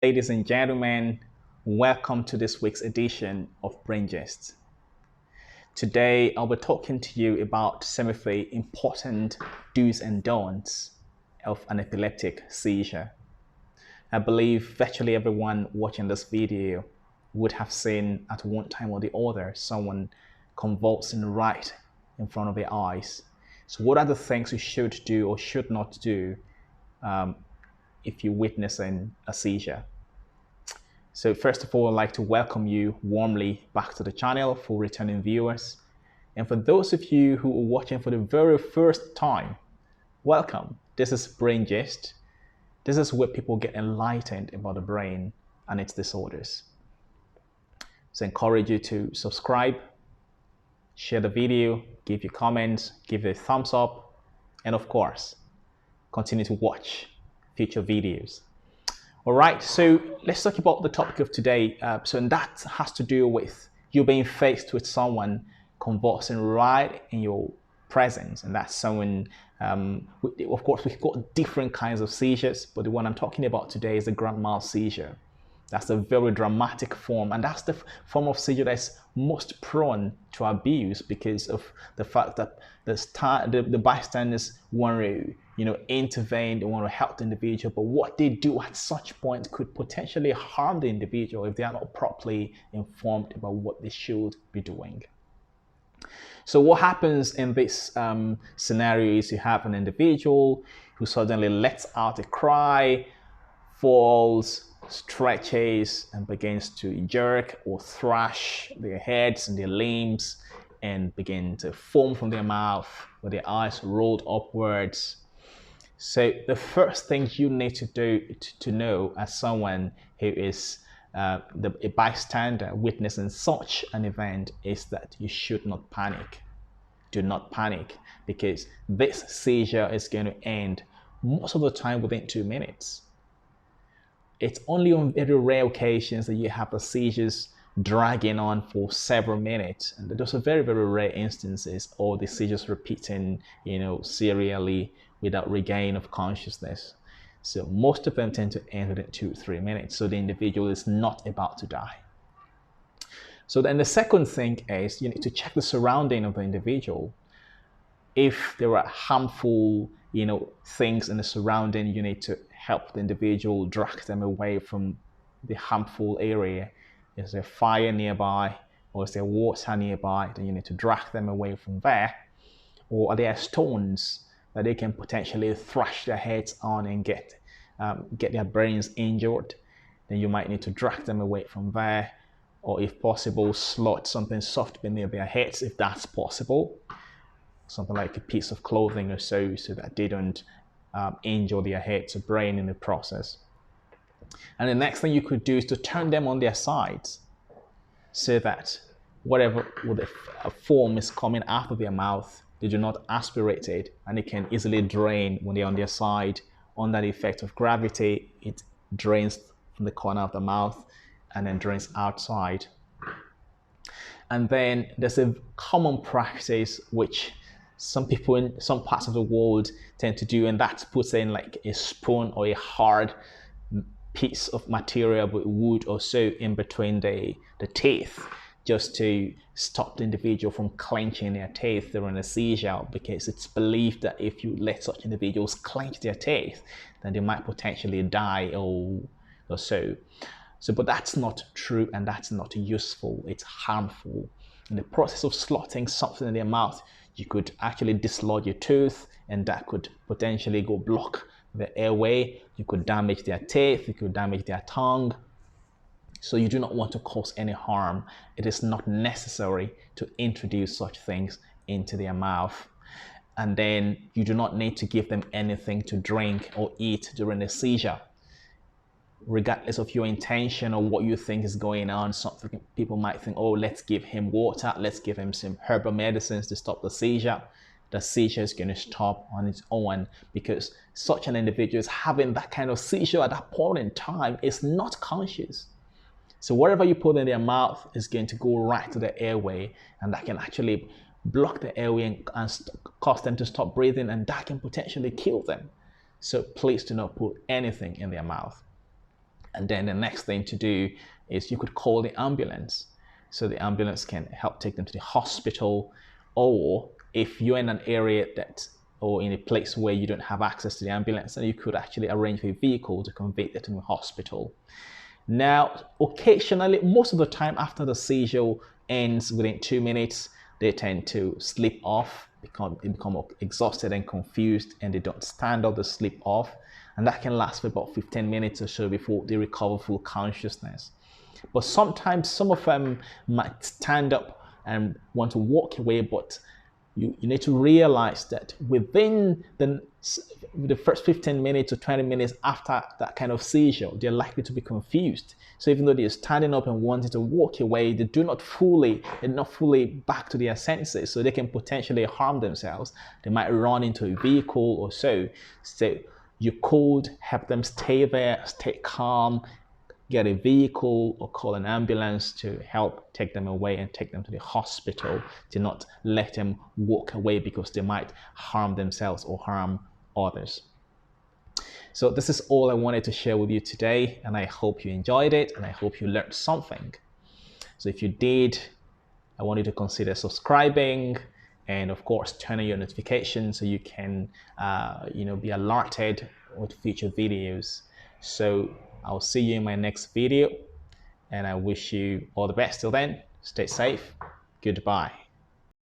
Ladies and gentlemen, welcome to this week's edition of Brain Gist. Today, I'll be talking to you about some of the important do's and don'ts of an epileptic seizure. I believe virtually everyone watching this video would have seen at one time or the other someone convulsing right in front of their eyes. So, what are the things you should do or should not do if you're witnessing a seizure? So first of all, I'd like to welcome you warmly back to the channel for returning viewers. And for those of you who are watching for the very first time, welcome. This is Brain Gist. This is where people get enlightened about the brain and its disorders. So I encourage you to subscribe, share the video, give your comments, give it a thumbs up, and of course, continue to watch future videos. All right, so let's talk about the topic of today. And that has to do with you being faced with someone convulsing right in your presence. And that's someone, of course, we've got different kinds of seizures, but the one I'm talking about today is the grand mal seizure. That's a very dramatic form, and that's the form of seizure that's most prone to abuse because of the fact that the bystanders want to, intervene, they want to help the individual, but what they do at such point could potentially harm the individual if they are not properly informed about what they should be doing. So what happens in this scenario is you have an individual who suddenly lets out a cry, falls, stretches, and begins to jerk or thrash their heads and their limbs and begin to foam from their mouth with their eyes rolled upwards. So the first thing you need to do to know as someone who is a bystander witnessing such an event is that you should not panic. Do not panic, because this seizure is going to end most of the time within 2 minutes. It's only on very rare occasions that you have the seizures dragging on for several minutes. And those are very, very rare instances, or the seizures repeating, serially without regain of consciousness. So most of them tend to end within 2-3 minutes. So the individual is not about to die. So then the second thing is you need to check the surrounding of the individual. If there are harmful, things in the surrounding, you need to help the individual, drag them away from the harmful area. Is there fire nearby, or is there water nearby? Then you need to drag them away from there. Or are there stones that they can potentially thrash their heads on and get their brains injured? Then you might need to drag them away from there, or if possible, slot something soft beneath their heads if that's possible. Something like a piece of clothing or so that they don't injure their heads or brain in the process. And the next thing you could do is to turn them on their sides so that whatever foam is coming out of their mouth, they do not aspirate it, and it can easily drain when they're on their side. Under the effect of gravity, it drains from the corner of the mouth and then drains outside. And then there's a common practice which some people in some parts of the world tend to do, and that's putting like a spoon or a hard piece of material, wood or so, in between the teeth, just to stop the individual from clenching their teeth during a seizure, because it's believed that if you let such individuals clench their teeth, then they might potentially die or so. But that's not true, and that's not useful. It's harmful. In the process of slotting something in their mouth, you could actually dislodge your tooth, and that could potentially go block the airway. You could damage their teeth, you could damage their tongue. So you do not want to cause any harm. It is not necessary to introduce such things into their mouth. And then you do not need to give them anything to drink or eat during the seizure. Regardless of your intention or what you think is going on, something people might think, oh, let's give him water, let's give him some herbal medicines to stop the seizure. The seizure is going to stop on its own, because such an individual is having that kind of seizure at that point in time is not conscious. So whatever you put in their mouth is going to go right to the airway, and that can actually block the airway and cause them to stop breathing, and that can potentially kill them. So please do not put anything in their mouth. And then the next thing to do is you could call the ambulance. So the ambulance can help take them to the hospital, or if you're in an area or in a place where you don't have access to the ambulance, then you could actually arrange for a vehicle to convey them to the hospital. Now, occasionally, most of the time after the seizure ends within 2 minutes, they tend to sleep off, they become exhausted and confused, and they don't stand up, they sleep off. And that can last for about 15 minutes or so before they recover full consciousness. But sometimes some of them might stand up and want to walk away, but you need to realize that within the first 15 minutes or 20 minutes after that kind of seizure, they're likely to be confused. So even though they're standing up and wanting to walk away, they're not fully back to their senses, so they can potentially harm themselves. They might run into a vehicle or so. So you could help them stay there, stay calm, get a vehicle or call an ambulance to help take them away and take them to the hospital. Do not let them walk away because they might harm themselves or harm others. So this is all I wanted to share with you today, and I hope you enjoyed it and I hope you learned something. So if you did, I want you to consider subscribing and of course turn on your notifications so you can be alerted with future videos. So I'll see you in my next video, and I wish you all the best till then. Stay safe. Goodbye.